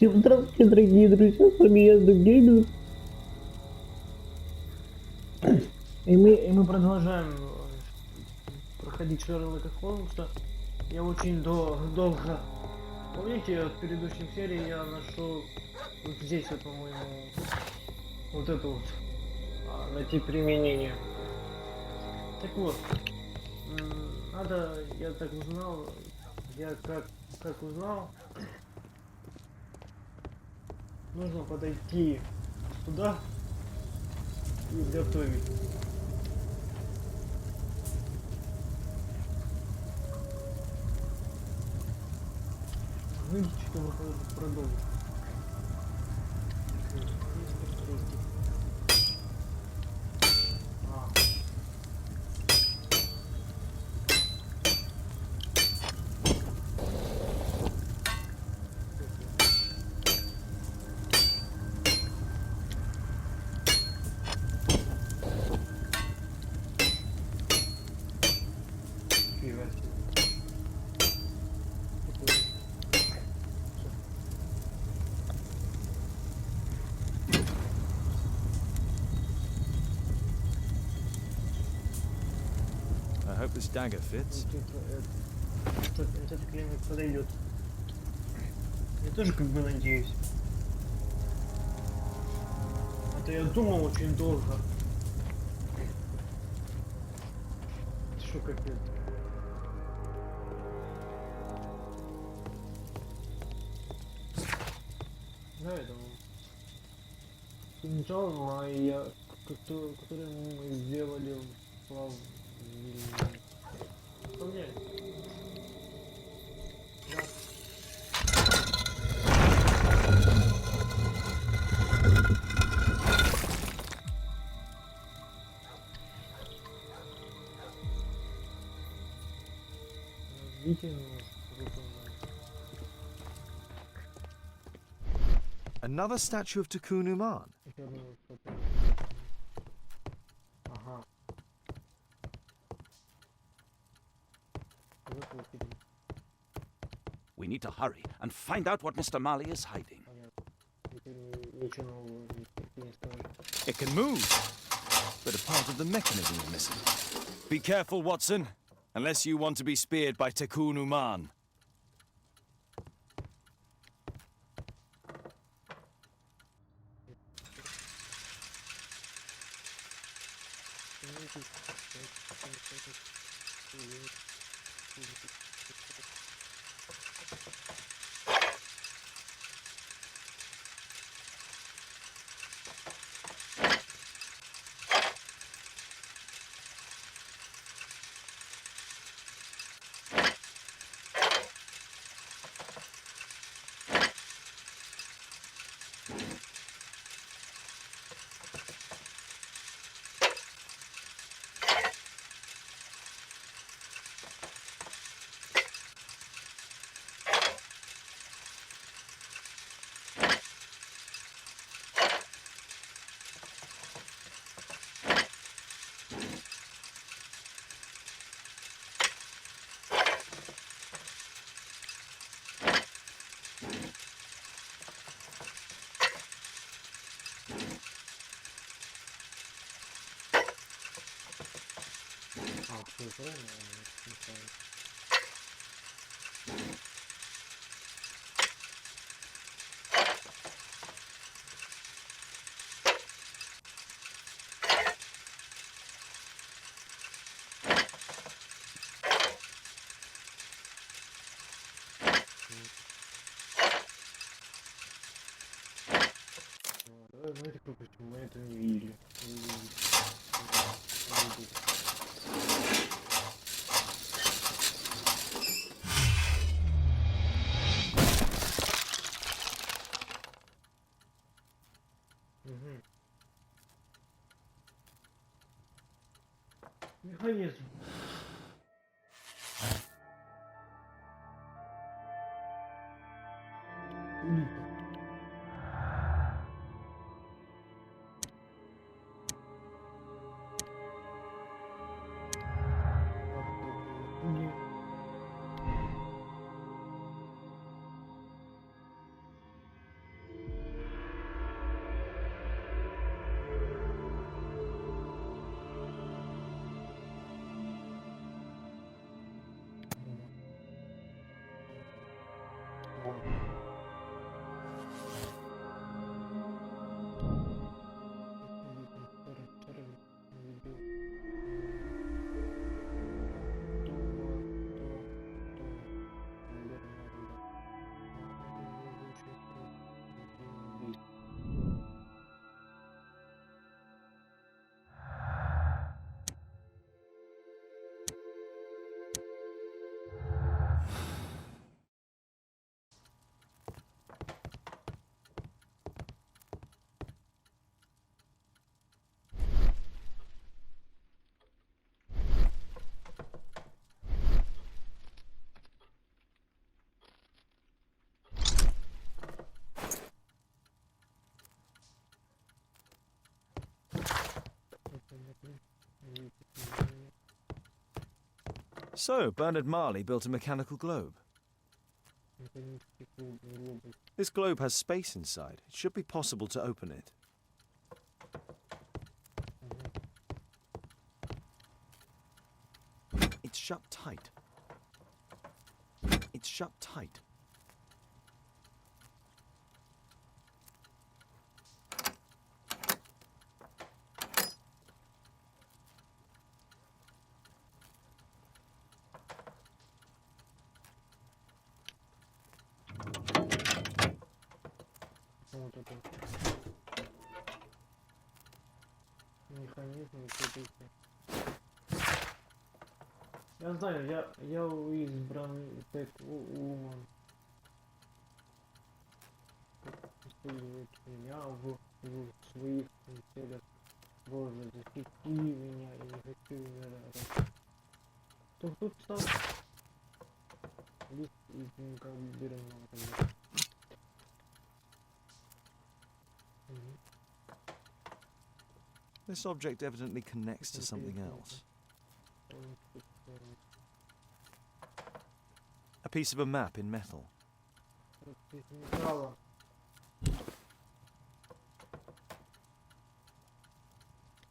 Всем здравствуйте, дорогие друзья, с вами я, Геймер. И мы продолжаем проходить Шерлока Холмса. Я очень долго... Помните, в предыдущей серии я нашел вот здесь, вот, по-моему, вот это вот, найти применение. Так вот, надо, я так узнал, я как узнал, нужно подойти туда и готовить. Выйти, чтобы продолжить. I hope this dagger fits. Этот клинок подойдет. Я тоже как бы надеюсь. Это я думал очень долго. Что капец. Да, это кинжал, который мы сделали в Понять. Да. Another statue of Takunu Man. Ага. We need to hurry and find out what Mr. Marley is hiding. It can move, but a part of the mechanism is missing. Be careful, Watson, unless you want to be speared by Takunu Man. Знаете, почему мы это не видели? Механизм. So, Bernard Marley built a mechanical globe. This globe has space inside. It should be possible to open it. It's shut tight. It's shut tight. Вот это. Механизм, я знаю, я избран так умом. Использует меня в своих целях. Боже, защити меня, я не хочу умирать. Кто тут стал? Лист из инкабированного тогда. This object evidently connects to something else. A piece of a map in metal.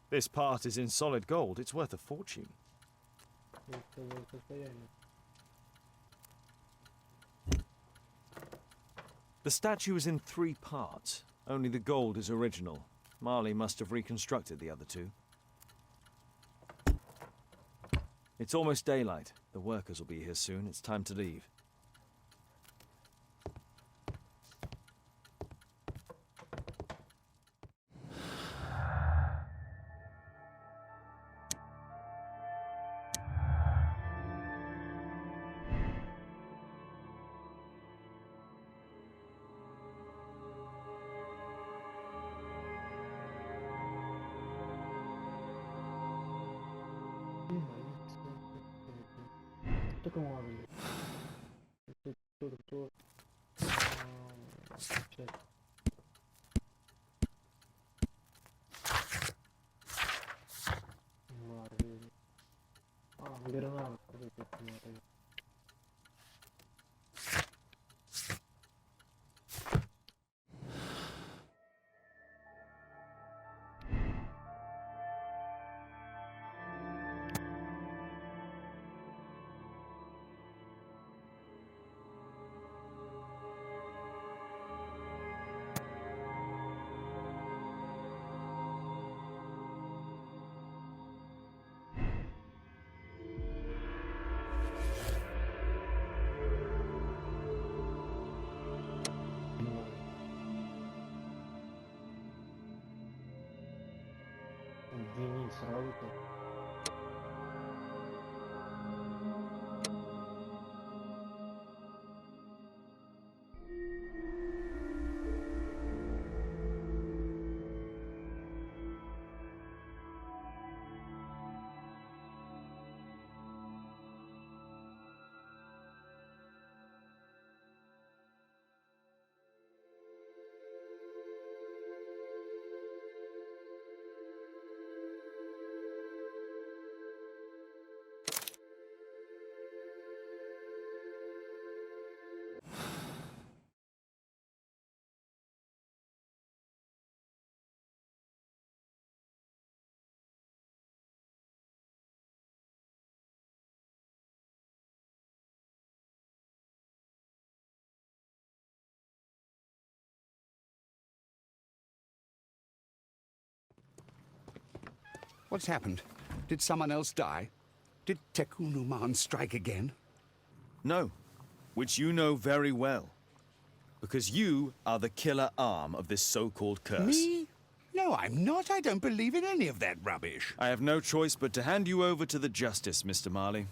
This part is in solid gold. It's worth a fortune. The statue is in 3 parts. Only the gold is original. Marley must have reconstructed the other 2. It's almost daylight. The workers will be here soon. It's time to leave. Только Марли. Кто? Сейчас. Марли. Бернард, кто-то смотрит. What's happened? Did someone else die? Did Tekunuman strike again? No, which you know very well. Because you are the killer arm of this so-called curse. Me? No, I'm not. I don't believe in any of that rubbish. I have no choice but to hand you over to the justice, Mr. Marley.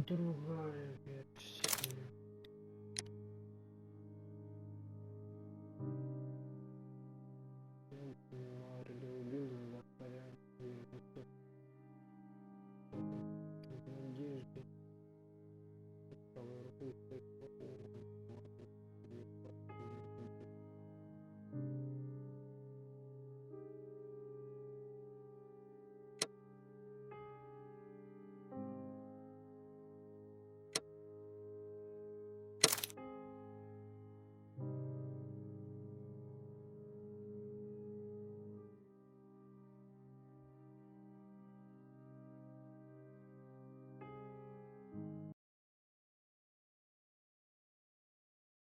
Другая версия. Марли убил за порядке в надежде.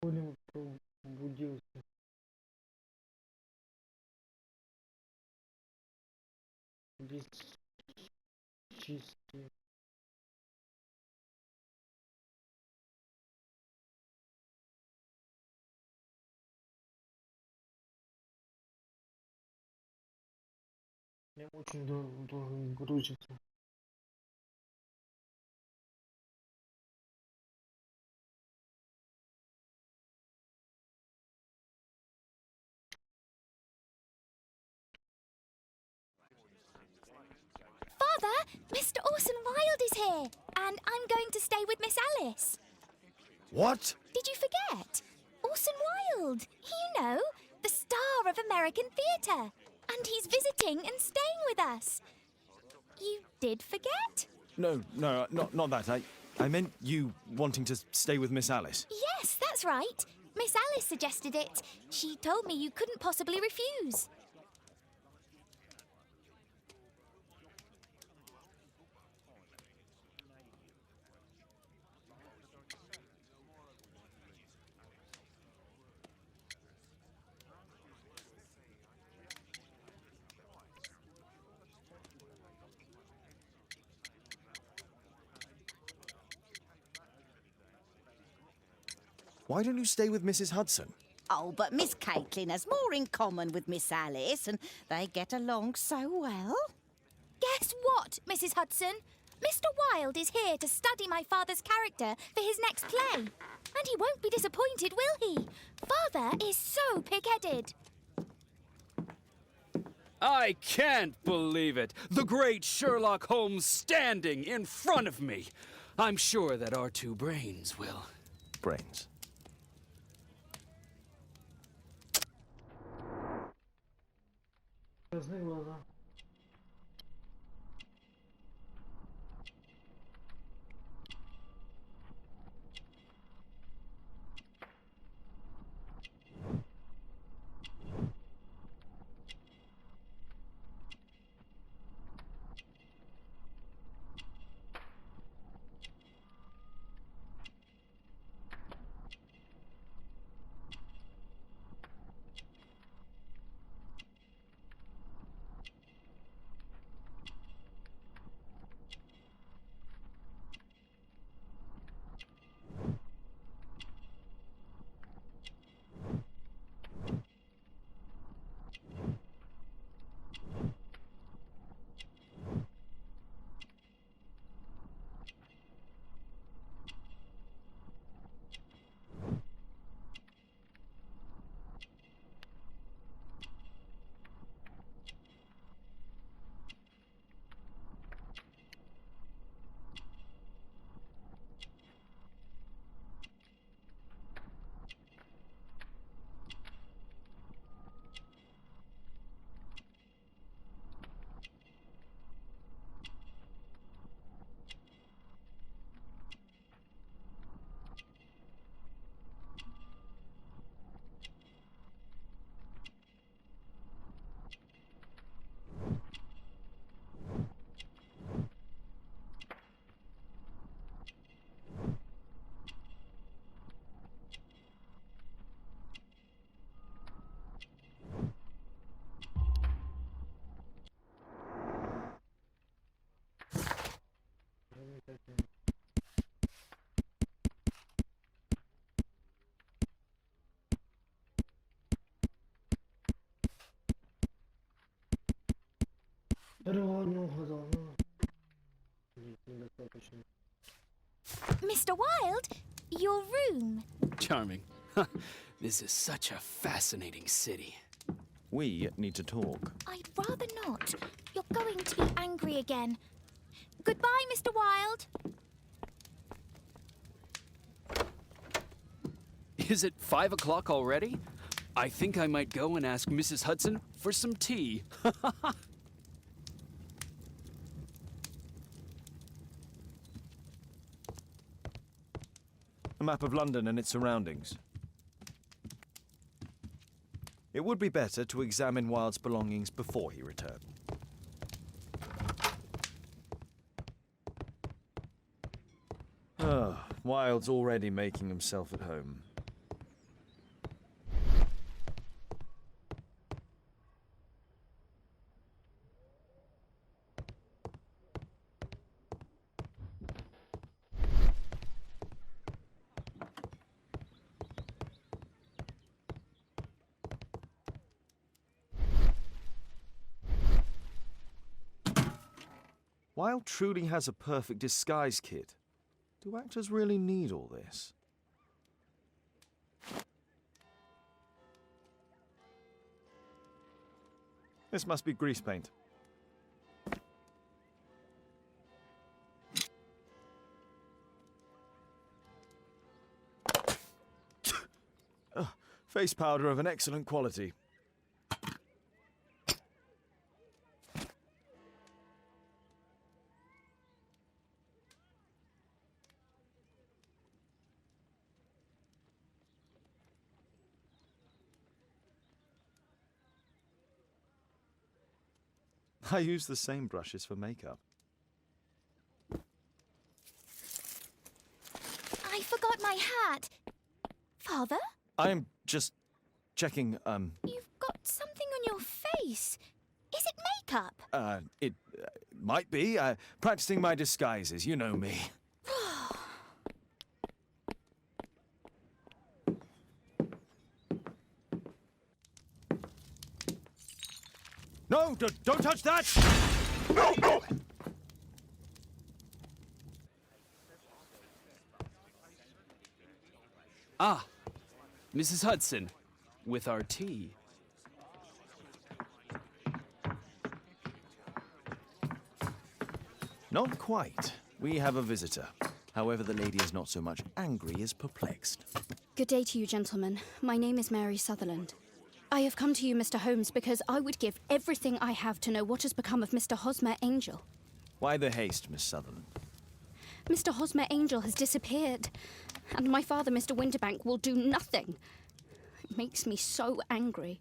Колин пробудился. Бесчистый. Я очень должен грузиться. Father, Mr. Orson Wilde is here, and I'm going to stay with Miss Alice. What? Did you forget? Orson Wilde, you know, the star of American theatre. And he's visiting and staying with us. You did forget? No, not that. I meant you wanting to stay with Miss Alice. Yes, that's right. Miss Alice suggested it. She told me you couldn't possibly refuse. Why don't you stay with Mrs. Hudson? Oh, but Miss Caitlin has more in common with Miss Alice, and they get along so well. Guess what, Mrs. Hudson? Mr. Wilde is here to study my father's character for his next play. And he won't be disappointed, will he? Father is so pig-headed. I can't believe it. The great Sherlock Holmes standing in front of me. I'm sure that our two brains will. Brains. Красные глаза. Недостаточно. Mr. Wilde, your room. Charming. This is such a fascinating city. We need to talk. I'd rather not. You're going to be angry again. Goodbye, Mr. Wilde. Is it 5 o'clock already? I think I might go and ask Mrs. Hudson for some tea. A map of London and its surroundings. It would be better to examine Wilde's belongings before he returned. Wilde's already making himself at home. Wilde truly has a perfect disguise kit. Do actors really need all this? This must be grease paint. Face powder of an excellent quality. I use the same brushes for makeup. I forgot my hat. Father, I'm just checking, you've got something on your face. Is it makeup? It might be. Practicing my disguises, you know me. No, don't touch that! Ah, Mrs. Hudson, with our tea. Not quite. We have a visitor. However, the lady is not so much angry as perplexed. Good day to you, gentlemen. My name is Mary Sutherland. I have come to you, Mr. Holmes, because I would give everything I have to know what has become of Mr. Hosmer Angel. Why the haste, Miss Sutherland? Mr. Hosmer Angel has disappeared, and my father, Mr. Winterbank, will do nothing. It makes me so angry.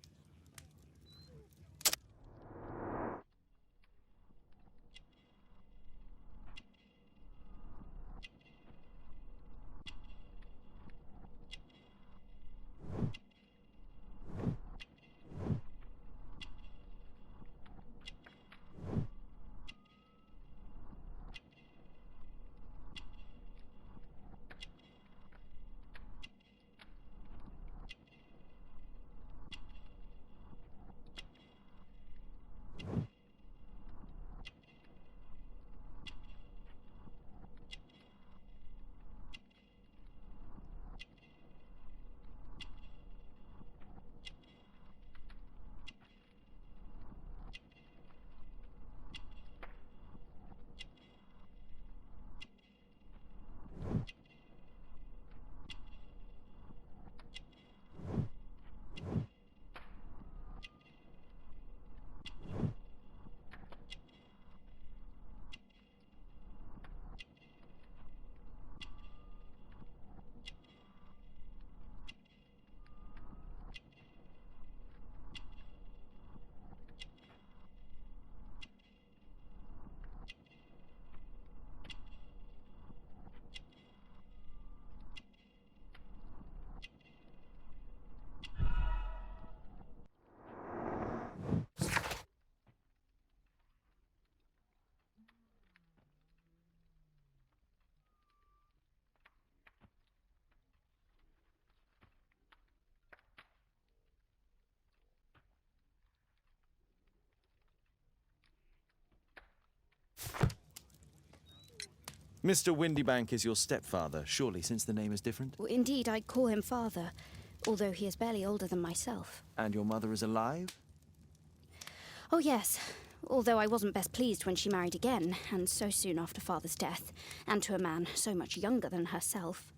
Mr. Windybank is your stepfather, surely, since the name is different? Indeed, I call him father, although he is barely older than myself. And your mother is alive? Oh, yes. Although I wasn't best pleased when she married again, and so soon after father's death, and to a man so much younger than herself.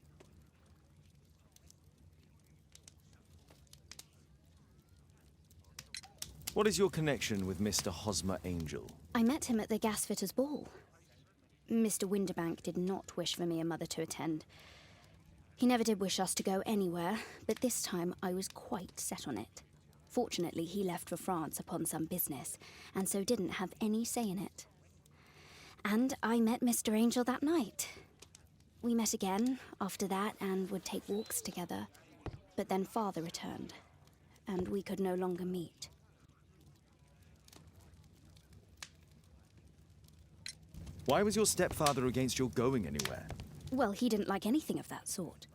What is your connection with Mr. Hosmer Angel? I met him at the gasfitter's ball. Mr. Windybank did not wish for me and Mother to attend. He never did wish us to go anywhere, but this time I was quite set on it. Fortunately, he left for France upon some business, and so didn't have any say in it. And I met Mr. Angel that night. We met again after that and would take walks together. But then Father returned, and we could no longer meet. Why was your stepfather against your going anywhere? Well, he didn't like anything of that sort.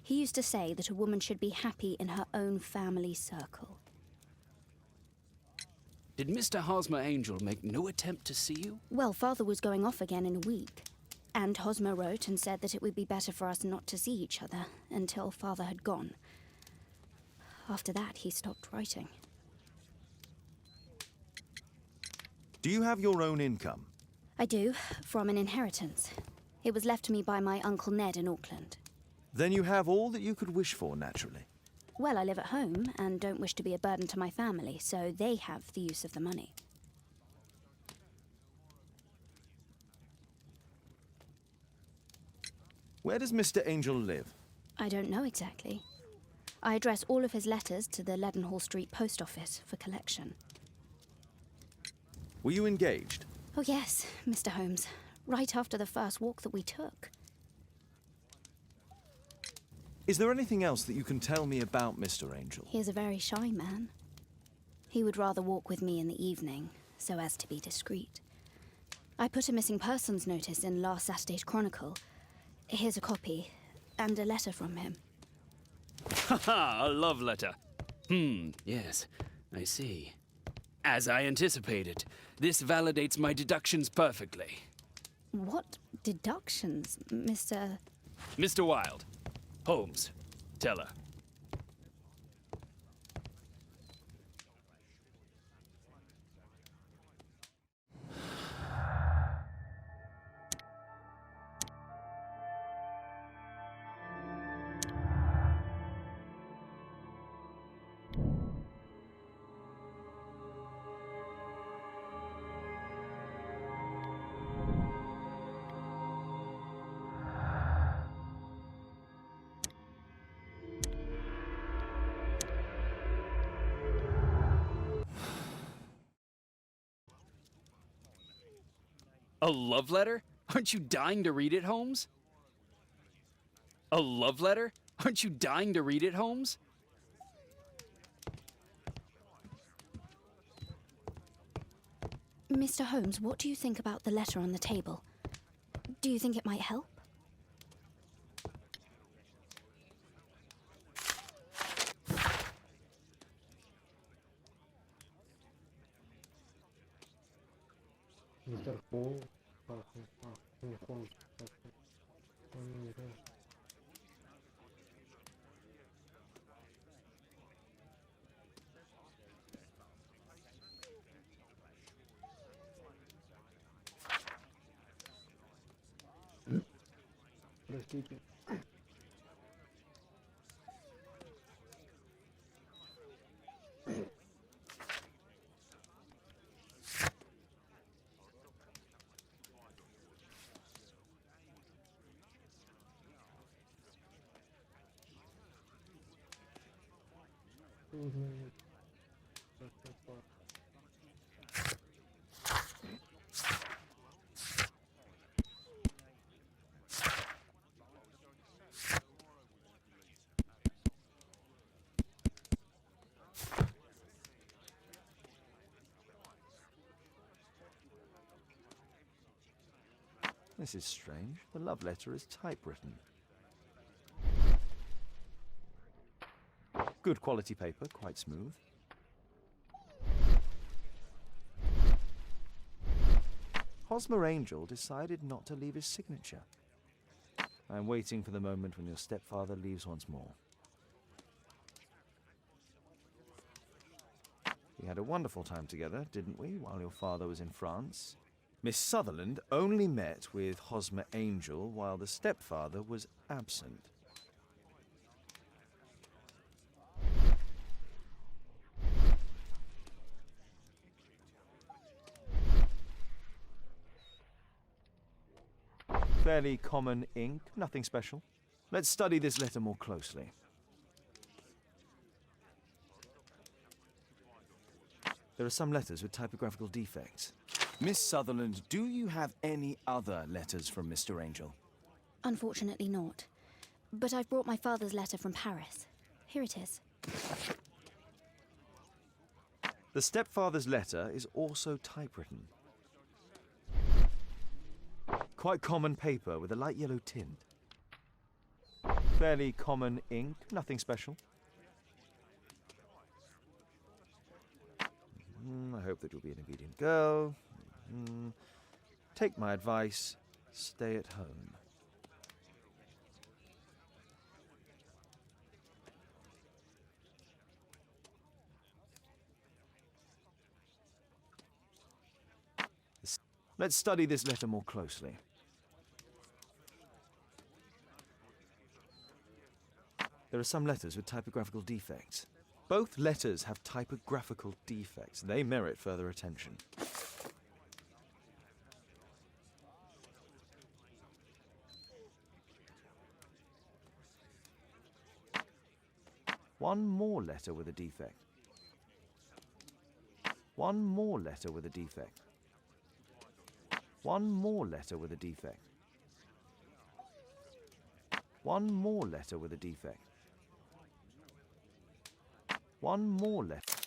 He used to say that a woman should be happy in her own family circle. Did Mr. Hosmer Angel make no attempt to see you? Well, Father was going off again in a week, and Hosmer wrote and said that it would be better for us not to see each other until Father had gone. After that, he stopped writing. Do you have your own income? I do, from an inheritance. It was left to me by my Uncle Ned in Auckland. Then you have all that you could wish for, naturally. Well, I live at home and don't wish to be a burden to my family, so they have the use of the money. Where does Mr. Angel live? I don't know exactly. I address all of his letters to the Leadenhall Street Post Office for collection. Were you engaged? Oh yes, Mr. Holmes. Right after the first walk that we took. Is there anything else that you can tell me about Mr. Angel? He is a very shy man. He would rather walk with me in the evening, so as to be discreet. I put a missing persons notice in last Saturday's Chronicle. Here's a copy, and a letter from him. Haha, a love letter. Yes, I see. As I anticipated, this validates my deductions perfectly. What deductions, Mr. Mr. Wilde. Holmes. Tell her. A love letter? Aren't you dying to read it, Holmes? A love letter? Aren't you dying to read it, Holmes? Mr. Holmes, what do you think about the letter on the table? Do you think it might help? Мистер Холмс. Холмс. Простите. This is strange. The love letter is typewritten. Good quality paper, quite smooth. Hosmer Angel decided not to leave his signature. I'm waiting for the moment when your stepfather leaves once more. We had a wonderful time together, didn't we, while your father was in France? Miss Sutherland only met with Hosmer Angel while the stepfather was absent. Fairly common ink, nothing special. Let's study this letter more closely. There are some letters with typographical defects. Miss Sutherland, do you have any other letters from Mr. Angel? Unfortunately not. But I've brought my father's letter from Paris. Here it is. The stepfather's letter is also typewritten. Quite common paper with a light yellow tint. Fairly common ink, nothing special. I hope that you'll be an obedient girl. Take my advice, stay at home. Let's study this letter more closely. There are some letters with typographical defects. Both letters have typographical defects. They merit further attention. One more letter with a defect. One more letter with a defect. One more letter with a defect. One more letter with a defect. One more letter.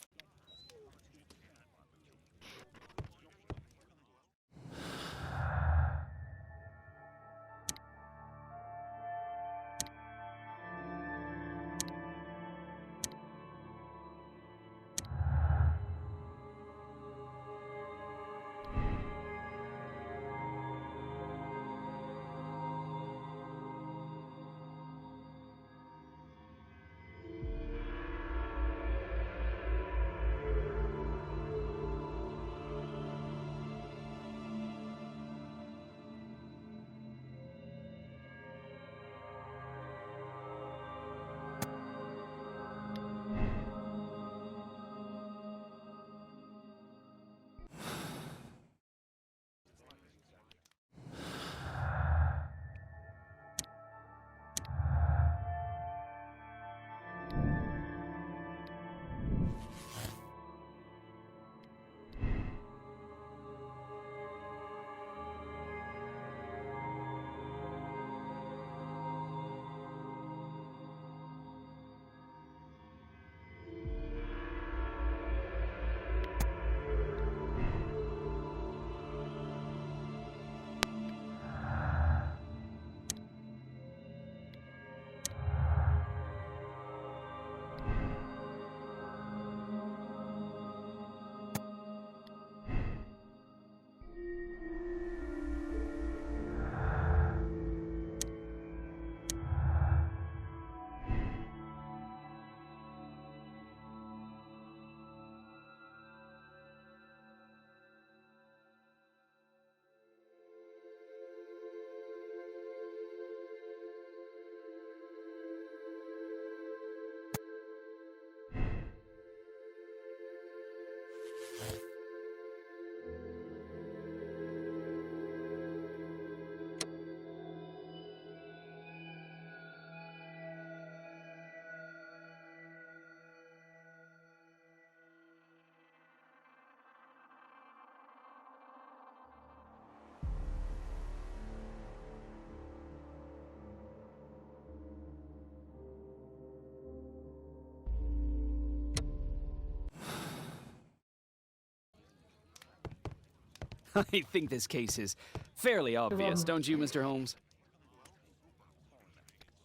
I think this case is fairly obvious, don't you, Mr. Holmes?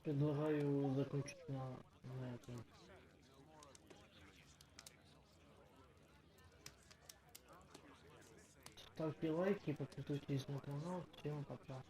Предлагаю закончить на этом. ставьте лайки, подписывайтесь на канал. Всем пока.